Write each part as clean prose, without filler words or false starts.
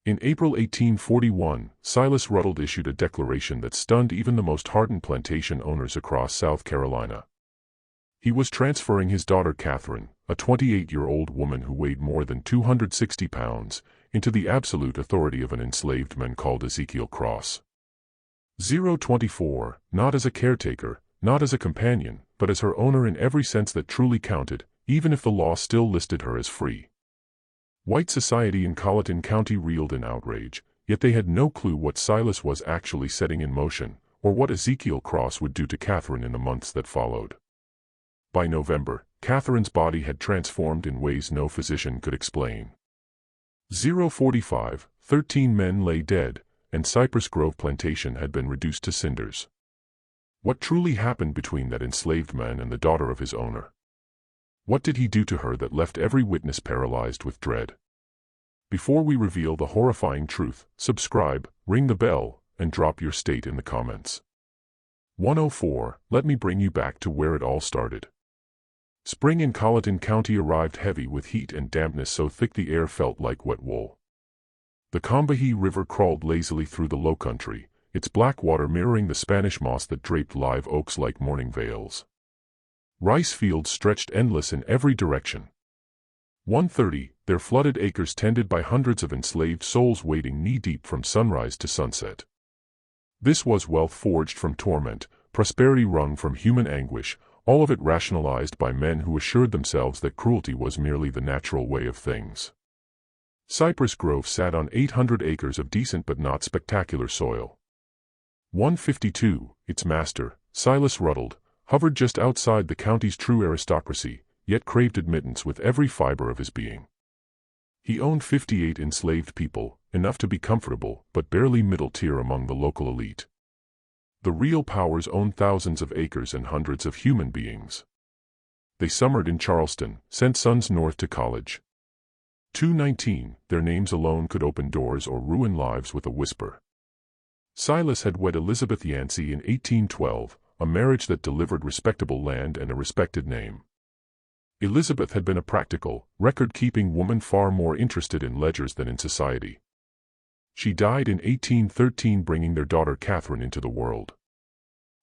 In April 1841, Silas Rutled issued a declaration that stunned even the most hardened plantation owners across South Carolina. He was transferring his daughter Catherine, a 28-year-old woman who weighed more than 260 pounds, into the absolute authority of an enslaved man called Ezekiel Cross. 024, not as a caretaker, not as a companion, but as her owner in every sense that truly counted, even if the law still listed her as free. White society in Colleton County reeled in outrage, yet they had no clue what Silas was actually setting in motion, or what Ezekiel Cross would do to Catherine in the months that followed. By November, Catherine's body had transformed in ways no physician could explain. 045, 13 men lay dead, and Cypress Grove Plantation had been reduced to cinders. What truly happened between that enslaved man and the daughter of his owner? What did he do to her that left every witness paralyzed with dread? Before we reveal the horrifying truth, subscribe, ring the bell, and drop your state in the comments. 104, let me bring you back to where it all started. Spring in Colleton County arrived heavy with heat and dampness so thick the air felt like wet wool. The Combahee River crawled lazily through the low country, its black water mirroring the Spanish moss that draped live oaks like mourning veils. Rice fields stretched endless in every direction. 130, their flooded acres tended by hundreds of enslaved souls wading knee-deep from sunrise to sunset. This was wealth forged from torment, prosperity wrung from human anguish, all of it rationalized by men who assured themselves that cruelty was merely the natural way of things. Cypress Grove sat on 800 acres of decent but not spectacular soil. 152, its master, Silas Rutled, hovered just outside the county's true aristocracy, yet craved admittance with every fiber of his being. He owned 58 enslaved people, enough to be comfortable, but barely middle tier among the local elite. The real powers owned thousands of acres and hundreds of human beings. They summered in Charleston, sent sons north to college. 219, their names alone could open doors or ruin lives with a whisper. Silas had wed Elizabeth Yancey in 1812, a marriage that delivered respectable land and a respected name. Elizabeth had been a practical, record-keeping woman far more interested in ledgers than in society. She died in 1813, bringing their daughter Catherine into the world.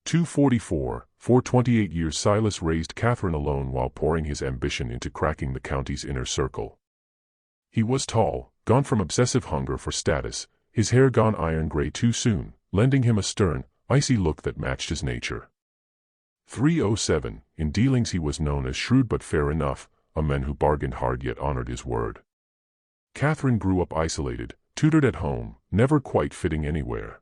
244, for 28 years Silas raised Catherine alone while pouring his ambition into cracking the county's inner circle. He was tall, gone from obsessive hunger for status, his hair gone iron gray too soon, lending him a stern, icy look that matched his nature. 307, in dealings he was known as shrewd but fair enough, a man who bargained hard yet honored his word. Catherine grew up isolated, tutored at home, never quite fitting anywhere.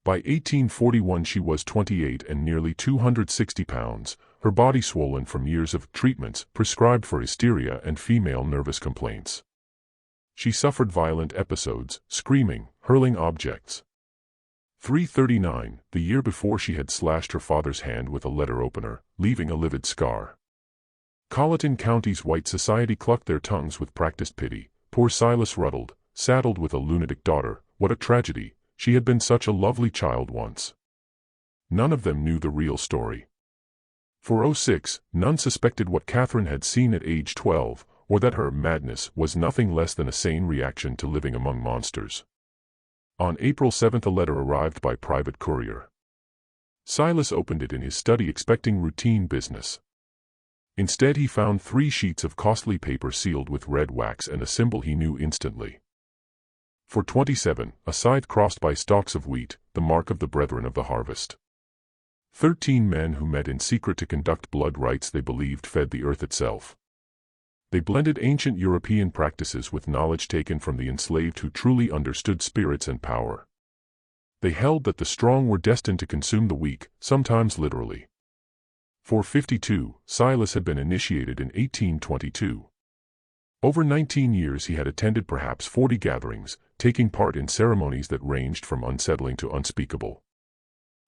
By 1841 she was 28 and nearly 260 pounds, her body swollen from years of treatments prescribed for hysteria and female nervous complaints. She suffered violent episodes, screaming, hurling objects. 339, the year before she had slashed her father's hand with a letter opener, leaving a livid scar. Colleton County's white society clucked their tongues with practiced pity. Poor Silas Rutled, saddled with a lunatic daughter, what a tragedy, she had been such a lovely child once. None of them knew the real story. 406, none suspected what Catherine had seen at age 12, or that her madness was nothing less than a sane reaction to living among monsters. On April 7 a letter arrived by private courier. Silas opened it in his study expecting routine business. Instead he found 3 sheets of costly paper sealed with red wax and a symbol he knew instantly. 427, a scythe crossed by stalks of wheat, the mark of the brethren of the harvest. 13 men who met in secret to conduct blood rites they believed fed the earth itself. They blended ancient European practices with knowledge taken from the enslaved who truly understood spirits and power. They held that the strong were destined to consume the weak, sometimes literally. 452, Silas had been initiated in 1822. Over 19 years he had attended perhaps 40 gatherings, taking part in ceremonies that ranged from unsettling to unspeakable.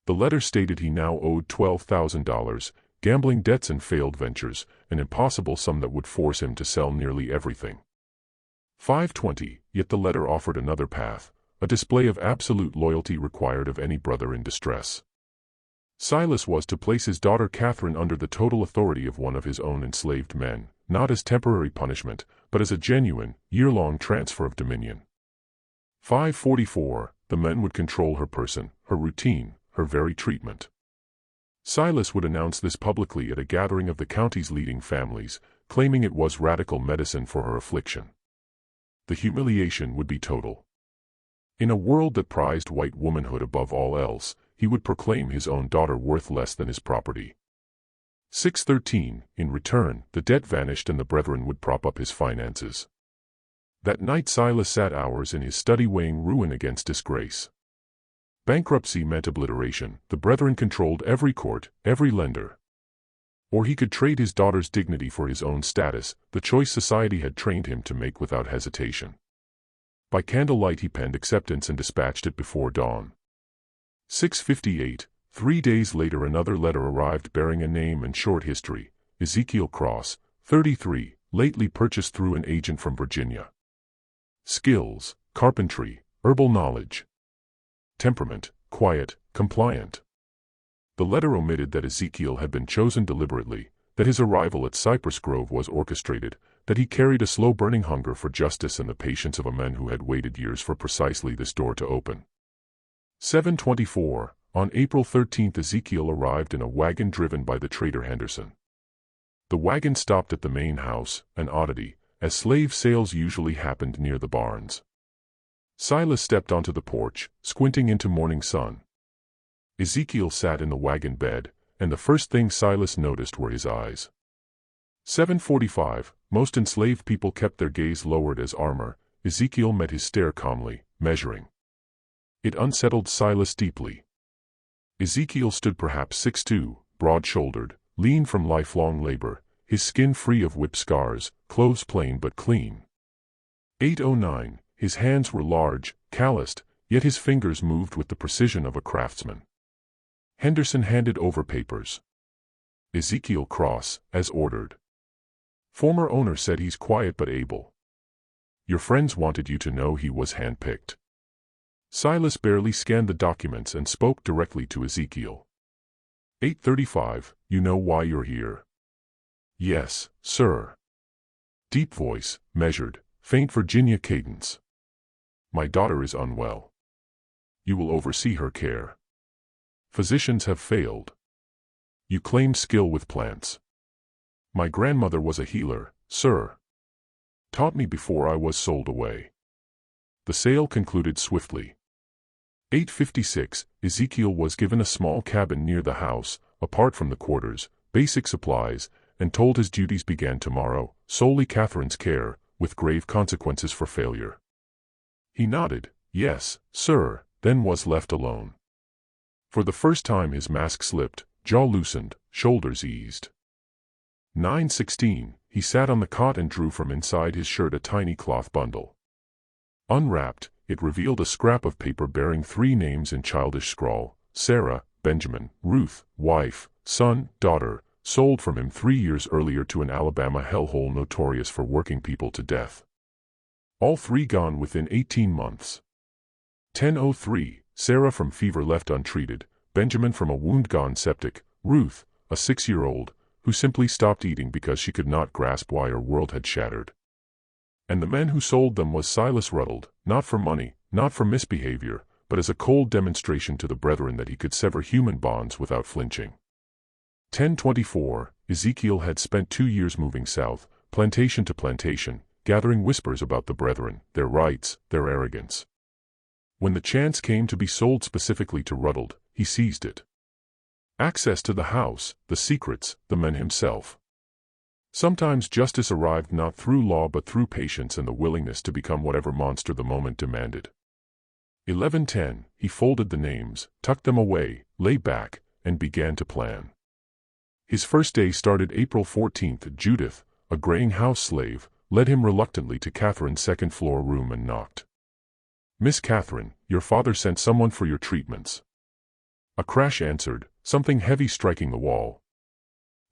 The letter stated he now owed $12,000, gambling debts and failed ventures, an impossible sum that would force him to sell nearly everything. 520, yet the letter offered another path, a display of absolute loyalty required of any brother in distress. Silas was to place his daughter Catherine under the total authority of one of his own enslaved men, not as temporary punishment, but as a genuine, year-long transfer of dominion. 5:44, the men would control her person, her routine, her very treatment. Silas would announce this publicly at a gathering of the county's leading families, claiming it was radical medicine for her affliction. The humiliation would be total. In a world that prized white womanhood above all else, he would proclaim his own daughter worth less than his property. 6:13, in return, the debt vanished and the brethren would prop up his finances. That night Silas sat hours in his study weighing ruin against disgrace. Bankruptcy meant obliteration. The brethren controlled every court, every lender. Or he could trade his daughter's dignity for his own status, the choice society had trained him to make without hesitation. By candlelight he penned acceptance and dispatched it before dawn. 6:58, 3 days later another letter arrived bearing a name and short history, Ezekiel Cross, 33, lately purchased through an agent from Virginia. Skills, carpentry, herbal knowledge. Temperament, quiet, compliant. The letter omitted that Ezekiel had been chosen deliberately, that his arrival at Cypress Grove was orchestrated, that he carried a slow-burning hunger for justice and the patience of a man who had waited years for precisely this door to open. 7:24, on April 13 Ezekiel arrived in a wagon driven by the trader Henderson. The wagon stopped at the main house, an oddity, as slave sales usually happened near the barns. Silas stepped onto the porch, squinting into morning sun. Ezekiel sat in the wagon bed, and the first thing Silas noticed were his eyes. 7:45, most enslaved people kept their gaze lowered as armor. Ezekiel met his stare calmly, measuring. It unsettled Silas deeply. Ezekiel stood perhaps 6'2", broad-shouldered, lean from lifelong labor, his skin free of whip scars, clothes plain but clean. 8:09, his hands were large, calloused, yet his fingers moved with the precision of a craftsman. Henderson handed over papers. Ezekiel Cross, as ordered. Former owner said he's quiet but able. Your friends wanted you to know he was handpicked. Silas barely scanned the documents and spoke directly to Ezekiel. 8:35, you know why you're here? Yes, sir. Deep voice, measured, faint Virginia cadence. My daughter is unwell. You will oversee her care. Physicians have failed. You claimed skill with plants. My grandmother was a healer, sir. Taught me before I was sold away. The sale concluded swiftly. 8:56, Ezekiel was given a small cabin near the house, apart from the quarters, basic supplies, and told his duties began tomorrow, solely Catherine's care, with grave consequences for failure. He nodded, yes, sir, then was left alone. For the first time his mask slipped, jaw loosened, shoulders eased. 9:16, he sat on the cot and drew from inside his shirt a tiny cloth bundle. Unwrapped, it revealed a scrap of paper bearing 3 names in childish scrawl, Sarah, Benjamin, Ruth, wife, son, daughter, sold from him 3 years earlier to an Alabama hellhole notorious for working people to death. All 3 gone within 18 months. 10:03, Sarah from fever left untreated, Benjamin from a wound gone septic, Ruth, a 6-year-old, who simply stopped eating because she could not grasp why her world had shattered. And the man who sold them was Silas Rutled, not for money, not for misbehavior, but as a cold demonstration to the brethren that he could sever human bonds without flinching. 10:24, Ezekiel had spent 2 years moving south, plantation to plantation, gathering whispers about the brethren, their rights, their arrogance. When the chance came to be sold specifically to Rutled, he seized it. Access to the house, the secrets, the man himself. Sometimes justice arrived not through law but through patience and the willingness to become whatever monster the moment demanded. 11:10, he folded the names, tucked them away, lay back, and began to plan. His first day started April 14. Judith, a graying house slave, led him reluctantly to Catherine's second-floor room and knocked. Miss Catherine, your father sent someone for your treatments. A crash answered, something heavy striking the wall.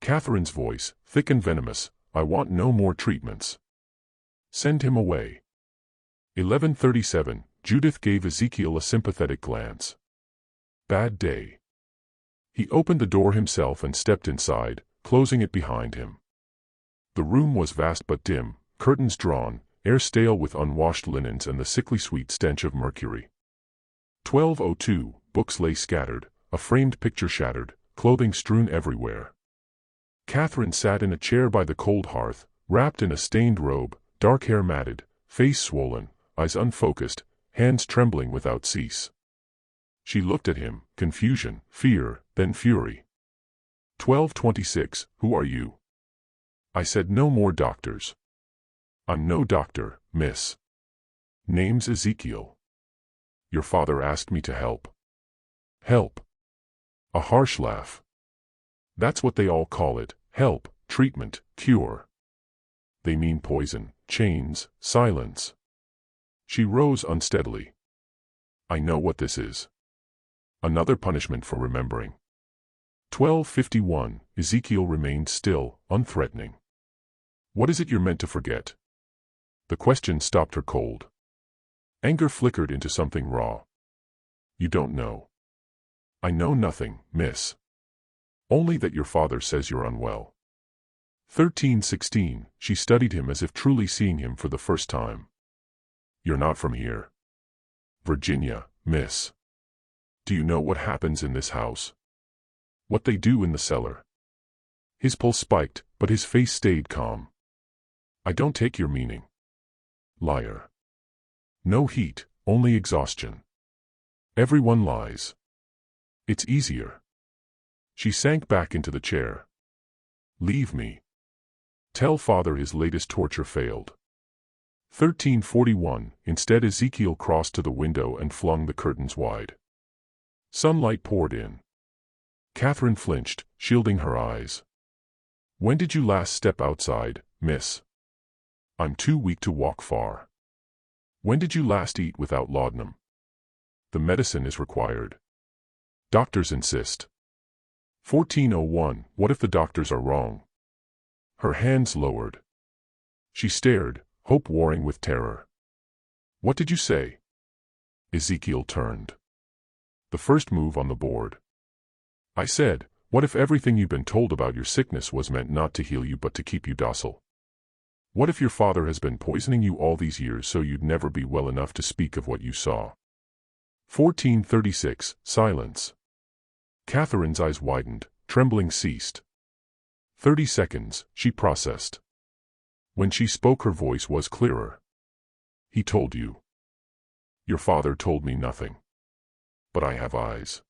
Catherine's voice, thick and venomous, I want no more treatments. Send him away. 11:37, Judith gave Ezekiel a sympathetic glance. Bad day. He opened the door himself and stepped inside, closing it behind him. The room was vast but dim, curtains drawn, air stale with unwashed linens and the sickly sweet stench of mercury. 12:02, books lay scattered, a framed picture shattered, clothing strewn everywhere. Catherine sat in a chair by the cold hearth, wrapped in a stained robe, dark hair matted, face swollen, eyes unfocused, hands trembling without cease. She looked at him, confusion, fear, then fury. 12:26, who are you? I said, no more doctors. I'm no doctor, miss. Name's Ezekiel. Your father asked me to help. Help. A harsh laugh. That's what they all call it, help, treatment, cure. They mean poison, chains, silence. She rose unsteadily. I know what this is. Another punishment for remembering. 12:51, Ezekiel remained still, unthreatening. What is it you're meant to forget? The question stopped her cold. Anger flickered into something raw. You don't know. I know nothing, miss. Only that your father says you're unwell. 13:16, she studied him as if truly seeing him for the first time. You're not from here. Virginia, miss. Do you know what happens in this house? What they do in the cellar? His pulse spiked, but his face stayed calm. I don't take your meaning. Liar. No heat, only exhaustion. Everyone lies. It's easier. She sank back into the chair. Leave me. Tell father his latest torture failed. 13:41, instead Ezekiel crossed to the window and flung the curtains wide. Sunlight poured in. Catherine flinched, shielding her eyes. When did you last step outside, miss? I'm too weak to walk far. When did you last eat without laudanum? The medicine is required. Doctors insist. 14:01, what if the doctors are wrong? Her hands lowered. She stared, hope warring with terror. What did you say? Ezekiel turned. The first move on the board. I said, what if everything you've been told about your sickness was meant not to heal you but to keep you docile? What if your father has been poisoning you all these years so you'd never be well enough to speak of what you saw? 14:36, silence. Catherine's eyes widened, trembling ceased. 30 seconds, she processed. When she spoke her voice was clearer. He told you. Your father told me nothing. But I have eyes.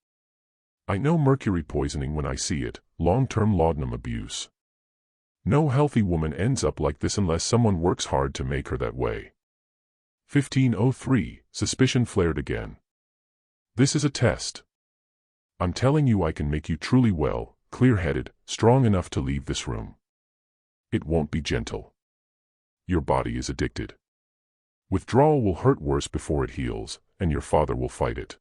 I know mercury poisoning when I see it, long-term laudanum abuse. No healthy woman ends up like this unless someone works hard to make her that way. 15:03, suspicion flared again. This is a test. I'm telling you I can make you truly well, clear-headed, strong enough to leave this room. It won't be gentle. Your body is addicted. Withdrawal will hurt worse before it heals, and your father will fight it.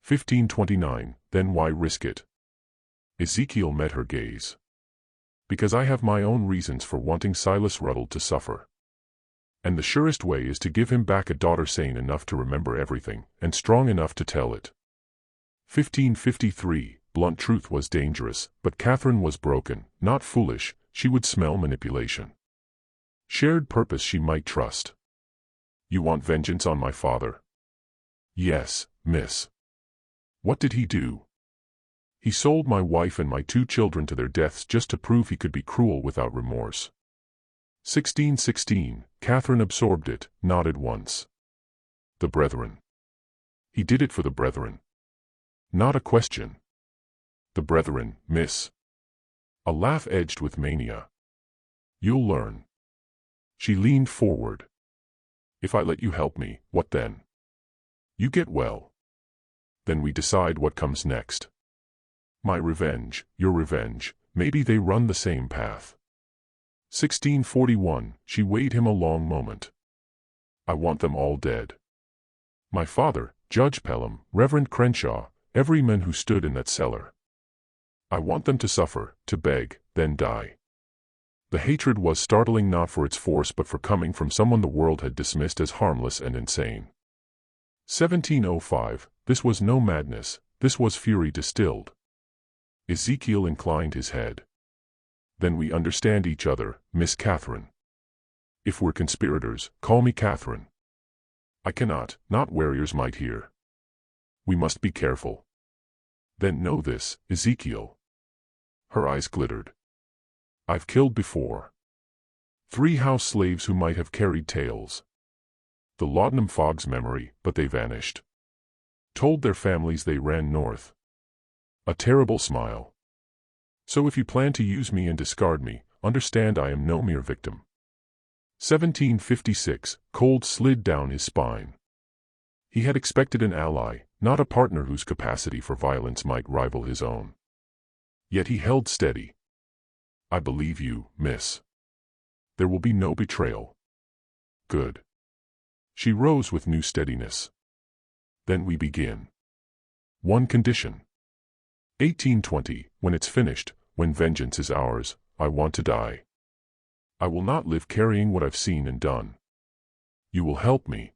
15:29, then why risk it? Ezekiel met her gaze. Because I have my own reasons for wanting Silas Rutled to suffer. And the surest way is to give him back a daughter sane enough to remember everything, and strong enough to tell it. 15:53, blunt truth was dangerous, but Catherine was broken, not foolish, she would smell manipulation. Shared purpose she might trust. You want vengeance on my father? Yes, miss. What did he do? He sold my wife and my 2 children to their deaths just to prove he could be cruel without remorse. 16:16, Catherine absorbed it, nodded once. The brethren. He did it for the brethren. Not a question. The brethren, miss. A laugh edged with mania. You'll learn. She leaned forward. If I let you help me, what then? You get well. Then we decide what comes next. My revenge, your revenge, maybe they run the same path. 16:41, she weighed him a long moment. I want them all dead. My father, Judge Pelham, Reverend Crenshaw, every man who stood in that cellar. I want them to suffer, to beg, then die. The hatred was startling not for its force but for coming from someone the world had dismissed as harmless and insane. 17:05, this was no madness, this was fury distilled. Ezekiel inclined his head. Then we understand each other, Miss Catherine. If we're conspirators, call me Catherine. I cannot, not warriors might hear. We must be careful. Then know this, Ezekiel. Her eyes glittered. I've killed before. 3 house slaves who might have carried tales. The laudanum fogs memory, but they vanished. Told their families they ran north. A terrible smile. So if you plan to use me and discard me, understand I am no mere victim. 1756, cold slid down his spine. He had expected an ally, not a partner whose capacity for violence might rival his own. Yet he held steady. I believe you, miss. There will be no betrayal. Good. She rose with new steadiness. Then we begin. One condition. 1820, when it's finished, when vengeance is ours, I want to die. I will not live carrying what I've seen and done. You will help me.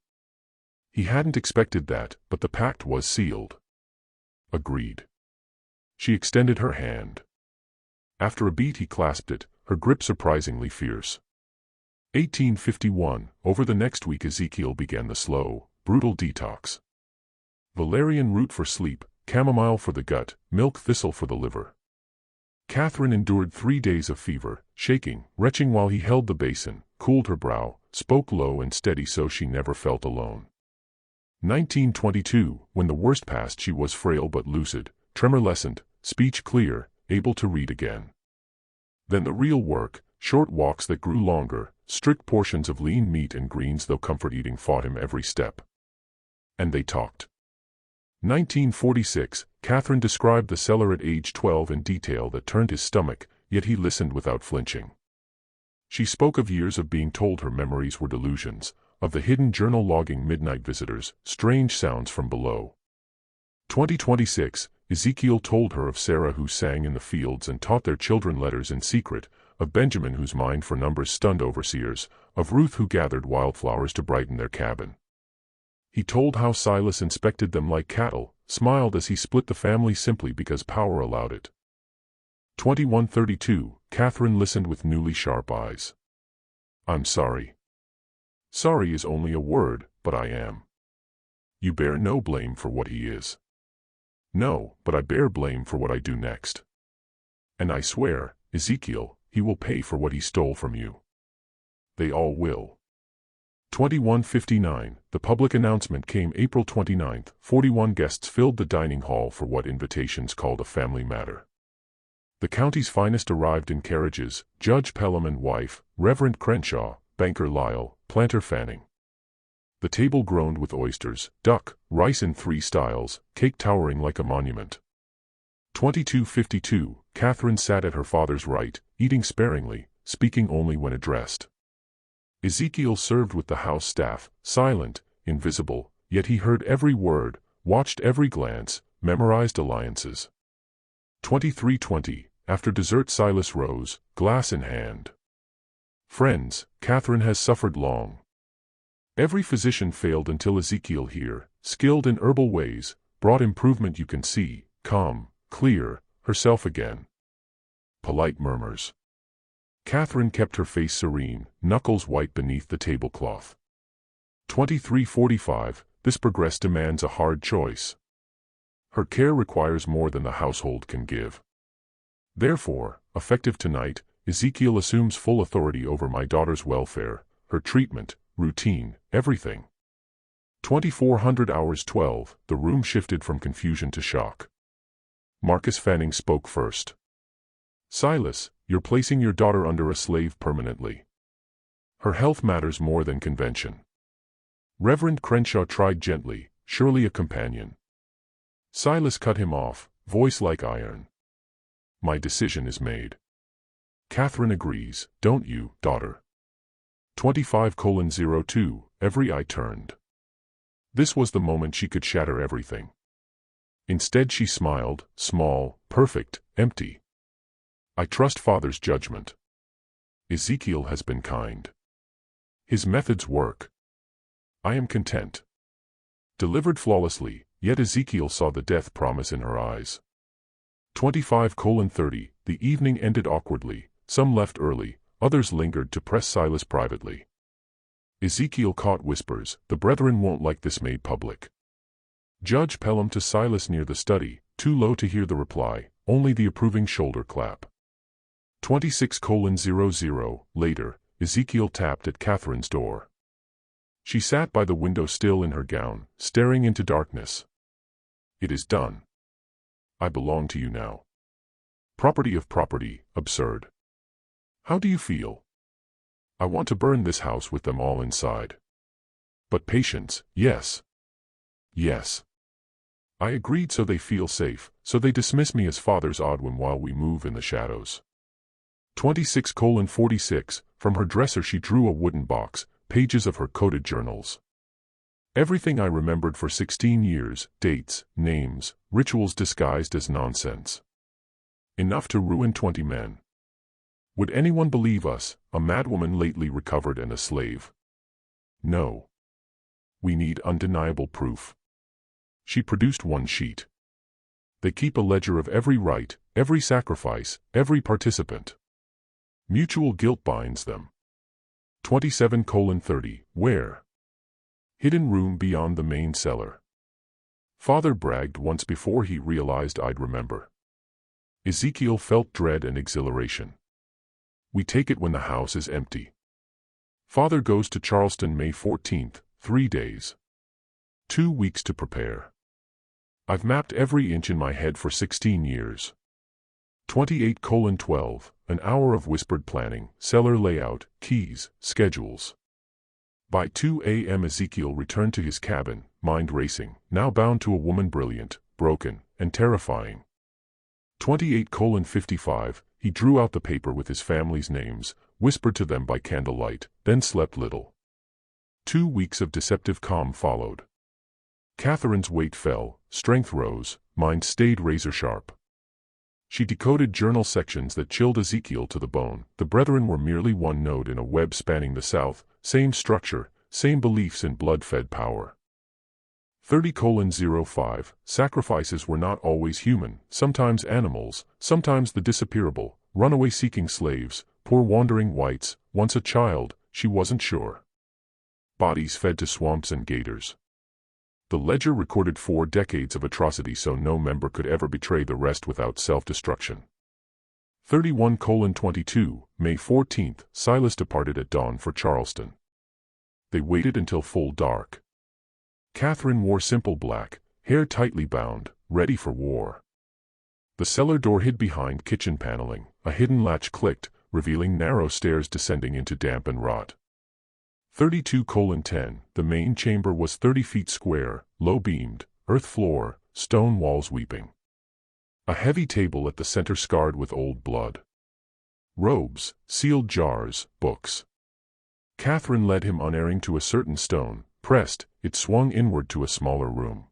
He hadn't expected that, but the pact was sealed. Agreed. She extended her hand. After a beat he clasped it, her grip surprisingly fierce. 1851, over the next week Ezekiel began the slow, brutal detox. Valerian root for sleep, chamomile for the gut, milk thistle for the liver. Catherine endured 3 days of fever, shaking, retching while he held the basin, cooled her brow, spoke low and steady so she never felt alone. 1922, when the worst passed she was frail but lucid, tremor lessened, speech clear, able to read again. Then the real work, short walks that grew longer, strict portions of lean meat and greens though comfort eating fought him every step. And they talked. 1946, Catherine described the cellar at age 12 in detail that turned his stomach, yet he listened without flinching. She spoke of years of being told her memories were delusions, of the hidden journal logging midnight visitors, strange sounds from below. 2026, Ezekiel told her of Sarah who sang in the fields and taught their children letters in secret, of Benjamin whose mind for numbers stunned overseers, of Ruth who gathered wildflowers to brighten their cabin. He told how Silas inspected them like cattle, smiled as he split the family simply because power allowed it. 2132, Catherine listened with newly sharp eyes. I'm sorry. Sorry is only a word, but I am. You bear no blame for what he is. No, but I bear blame for what I do next. And I swear, Ezekiel, he will pay for what he stole from you. They all will. 2159, the public announcement came April 29th, 41 guests filled the dining hall for what invitations called a family matter. The county's finest arrived in carriages, Judge Pelham and wife, Reverend Crenshaw, Banker Lyle, Planter Fanning. The table groaned with oysters, duck, rice in 3 styles, cake towering like a monument. 2252, Catherine sat at her father's right, eating sparingly, speaking only when addressed. Ezekiel served with the house staff, silent, invisible, yet he heard every word, watched every glance, memorized alliances. 2320, after dessert Silas rose, glass in hand. Friends, Catherine has suffered long. Every physician failed until Ezekiel here, skilled in herbal ways, brought improvement you can see, calm, clear, herself again. Polite murmurs. Catherine kept her face serene, knuckles white beneath the tablecloth. 2345, this progress demands a hard choice. Her care requires more than the household can give. Therefore, effective tonight, Ezekiel assumes full authority over my daughter's welfare, her treatment, routine, everything. 2400 hours 12, the room shifted from confusion to shock. Marcus Fanning spoke first. Silas, you're placing your daughter under a slave permanently. Her health matters more than convention. Reverend Crenshaw tried gently, surely a companion. Silas cut him off, voice like iron. My decision is made. Catherine agrees, don't you, daughter? 25:02, every eye turned. This was the moment she could shatter everything. Instead she smiled, small, perfect, empty. I trust Father's judgment. Ezekiel has been kind. His methods work. I am content. Delivered flawlessly, yet Ezekiel saw the death promise in her eyes. 25:30, the evening ended awkwardly, some left early, others lingered to press Silas privately. Ezekiel caught whispers, the brethren won't like this made public. Judge Pelham to Silas near the study, too low to hear the reply, only the approving shoulder clap. 26:00 later, Ezekiel tapped at Catherine's door. She sat by the window still in her gown, staring into darkness. It is done. I belong to you now. Property of property, absurd. How do you feel? I want to burn this house with them all inside. But patience, yes. Yes. I agreed so they feel safe, so they dismiss me as father's odd one while we move in the shadows. 26:46, from her dresser she drew a wooden box, pages of her coded journals. Everything I remembered for 16 years, dates, names, rituals disguised as nonsense. Enough to ruin 20 men. Would anyone believe us, a madwoman lately recovered and a slave? No. We need undeniable proof. She produced one sheet. They keep a ledger of every rite, every sacrifice, every participant. Mutual guilt binds them. 27:30, where? Hidden room beyond the main cellar. Father bragged once before he realized I'd remember. Ezekiel felt dread and exhilaration. We take it when the house is empty. Father goes to Charleston May 14th, 3 days. 2 weeks to prepare. I've mapped every inch in my head for 16 years. 28:12, an hour of whispered planning, cellar layout, keys, schedules. By 2 a.m. Ezekiel returned to his cabin, mind racing, now bound to a woman brilliant, broken, and terrifying. 28:55, he drew out the paper with his family's names, whispered to them by candlelight, then slept little. 2 weeks of deceptive calm followed. Catherine's weight fell, strength rose, mind stayed razor-sharp. She decoded journal sections that chilled Ezekiel to the bone. The brethren were merely one node in a web spanning the South, same structure, same beliefs in blood-fed power. 30:05, sacrifices were not always human, sometimes animals, sometimes the disappearable, runaway-seeking slaves, poor wandering whites, once a child, she wasn't sure. Bodies fed to swamps and gators. The ledger recorded 4 decades of atrocity so no member could ever betray the rest without self-destruction. 31:22, May 14th, Silas departed at dawn for Charleston. They waited until full dark. Catherine wore simple black, hair tightly bound, ready for war. The cellar door hid behind kitchen paneling, a hidden latch clicked, revealing narrow stairs descending into damp and rot. 32:10, the main chamber was 30 feet square, low-beamed, earth floor, stone walls weeping. A heavy table at the center scarred with old blood. Robes, sealed jars, books. Catherine led him unerring to a certain stone, pressed, it swung inward to a smaller room.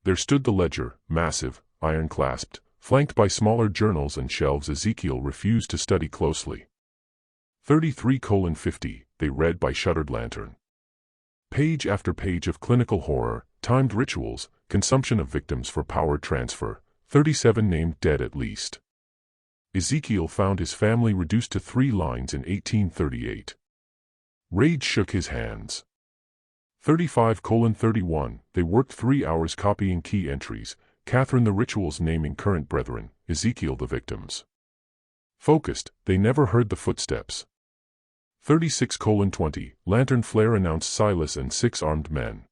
There stood the ledger, massive, iron-clasped, flanked by smaller journals and shelves Ezekiel refused to study closely. 33:50, they read by shuttered lantern. Page after page of clinical horror, timed rituals, consumption of victims for power transfer, 37 named dead at least. Ezekiel found his family reduced to 3 lines in 1838. Rage shook his hands. 35:31, they worked 3 hours copying key entries, Catherine the rituals naming current brethren, Ezekiel the victims. Focused, they never heard the footsteps. 36:20, lantern flare announced Silas and 6 armed men.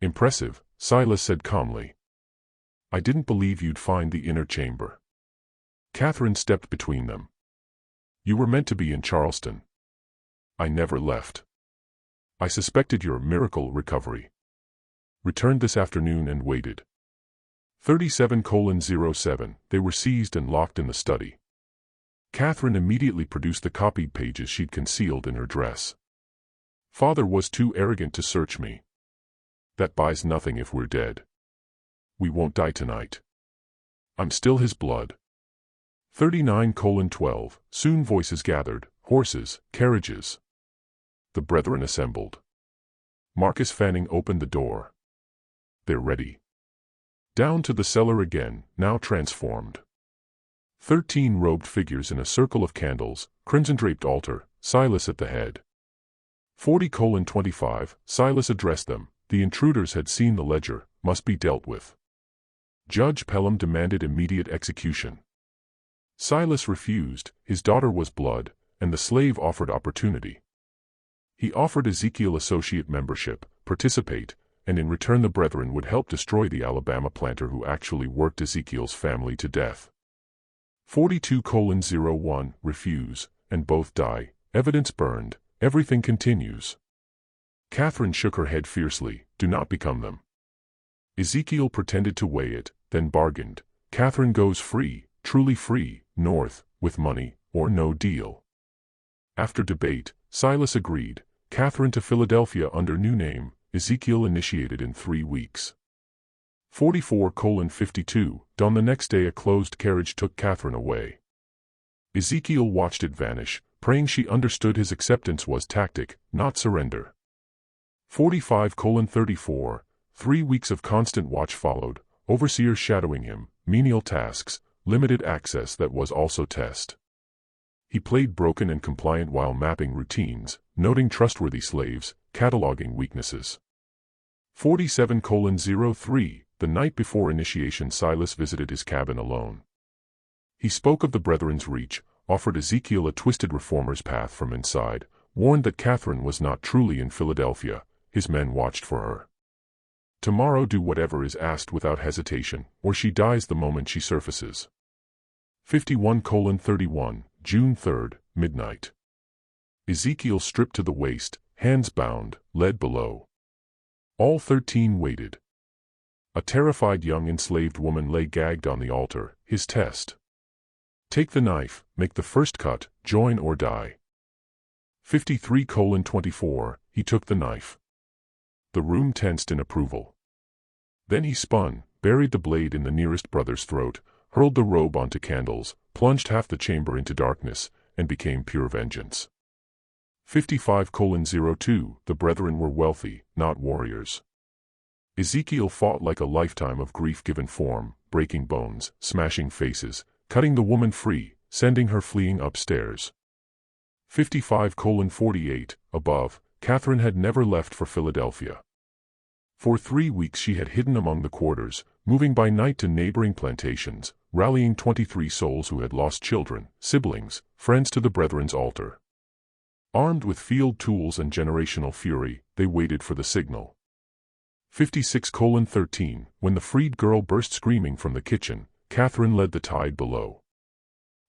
Impressive, Silas said calmly. I didn't believe you'd find the inner chamber. Catherine stepped between them. You were meant to be in Charleston. I never left. I suspected your miracle recovery. Returned this afternoon and waited. 37:07, they were seized and locked in the study. Catherine immediately produced the copied pages she'd concealed in her dress. Father was too arrogant to search me. That buys nothing if we're dead. We won't die tonight. I'm still his blood. 39:12, soon voices gathered, horses, carriages. The brethren assembled. Marcus Fanning opened the door. They're ready. Down to the cellar again, now transformed. 13 robed figures in a circle of candles, crimson-draped altar, Silas at the head. 40:25, Silas addressed them. The intruders had seen the ledger, must be dealt with. Judge Pelham demanded immediate execution. Silas refused, his daughter was blood, and the slave offered opportunity. He offered Ezekiel associate membership, participate, and in return the brethren would help destroy the Alabama planter who actually worked Ezekiel's family to death. 42:01, refuse, and both die, evidence burned, everything continues. Catherine shook her head fiercely, do not become them. Ezekiel pretended to weigh it, then bargained. Catherine goes free, truly free, north, with money, or no deal. After debate, Silas agreed, Catherine to Philadelphia under new name, Ezekiel initiated in 3 weeks. 44:52, on the next day a closed carriage took Catherine away. Ezekiel watched it vanish, praying she understood his acceptance was tactic, not surrender. 45:34, 3 weeks of constant watch followed, overseers shadowing him, menial tasks, limited access that was also test. He played broken and compliant while mapping routines, noting trustworthy slaves, cataloging weaknesses. 47:03, the night before initiation Silas visited his cabin alone. He spoke of the brethren's reach, offered Ezekiel a twisted reformer's path from inside, warned that Catherine was not truly in Philadelphia, his men watched for her. Tomorrow do whatever is asked without hesitation, or she dies the moment she surfaces. 51:31, June 3, midnight. Ezekiel stripped to the waist, hands bound, led below. All 13 waited. A terrified young enslaved woman lay gagged on the altar, his test. Take the knife, make the first cut, join or die. 53:24, he took the knife. The room tensed in approval. Then he spun, buried the blade in the nearest brother's throat, hurled the robe onto candles, plunged half the chamber into darkness, and became pure vengeance. 55:02, the brethren were wealthy, not warriors. Ezekiel fought like a lifetime of grief-given form, breaking bones, smashing faces, cutting the woman free, sending her fleeing upstairs. 55:48, above, Catherine had never left for Philadelphia. For 3 weeks she had hidden among the quarters, moving by night to neighboring plantations, rallying 23 souls who had lost children, siblings, friends to the brethren's altar. Armed with field tools and generational fury, they waited for the signal. 56:13, when the freed girl burst screaming from the kitchen, Catherine led the tide below.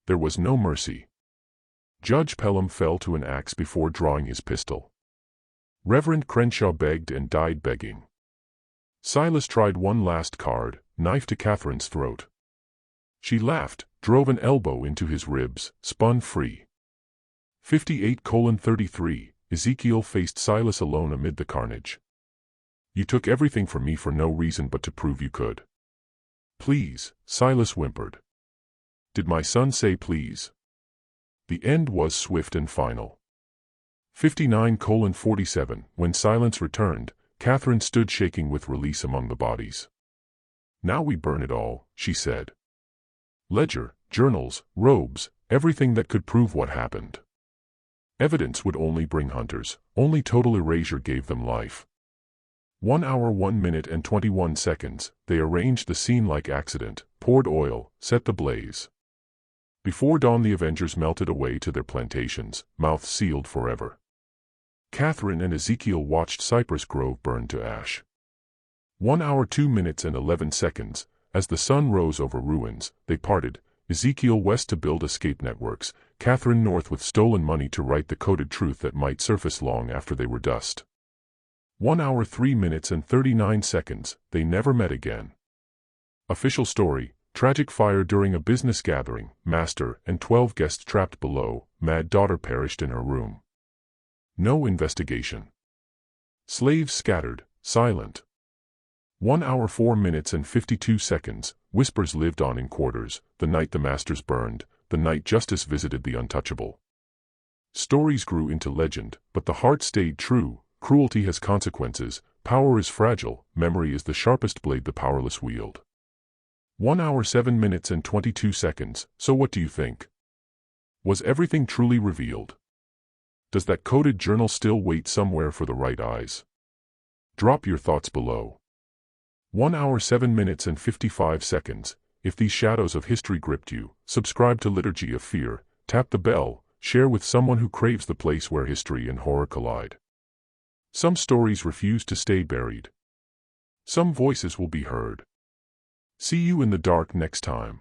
There was no mercy. Judge Pelham fell to an axe before drawing his pistol. Reverend Crenshaw begged and died begging. Silas tried one last card, knife to Catherine's throat. She laughed, drove an elbow into his ribs, spun free. 58:33, Ezekiel faced Silas alone amid the carnage. You took everything from me for no reason but to prove you could. Please, Silas whimpered. Did my son say please? The end was swift and final. 59:47, when silence returned, Catherine stood shaking with release among the bodies. Now we burn it all, she said. Ledger, journals, robes, everything that could prove what happened. Evidence would only bring hunters, only total erasure gave them life. 1 hour 1 minute and 21 seconds, they arranged the scene like accident, poured oil, set the blaze. Before dawn the Avengers melted away to their plantations, mouths sealed forever. Catherine and Ezekiel watched Cypress Grove burn to ash. 1 hour 2 minutes and 11 seconds, as the sun rose over ruins, they parted, Ezekiel west to build escape networks, Catherine north with stolen money to write the coded truth that might surface long after they were dust. 1 hour 3 minutes and 39 seconds, they never met again. Official story, tragic fire during a business gathering, master and 12 guests trapped below, mad daughter perished in her room. No investigation. Slaves scattered, silent. 1 hour 4 minutes and 52 seconds, whispers lived on in quarters, the night the masters burned, the night justice visited the untouchable. Stories grew into legend, but the heart stayed true, cruelty has consequences, power is fragile, memory is the sharpest blade the powerless wield. 1 hour 7 minutes and 22 seconds, so what do you think? Was everything truly revealed? Does that coded journal still wait somewhere for the right eyes? Drop your thoughts below. 1 hour 7 minutes and 55 seconds. If these shadows of history gripped you, subscribe to Liturgy of Fear, tap the bell, share with someone who craves the place where history and horror collide. Some stories refuse to stay buried. Some voices will be heard. See you in the dark next time.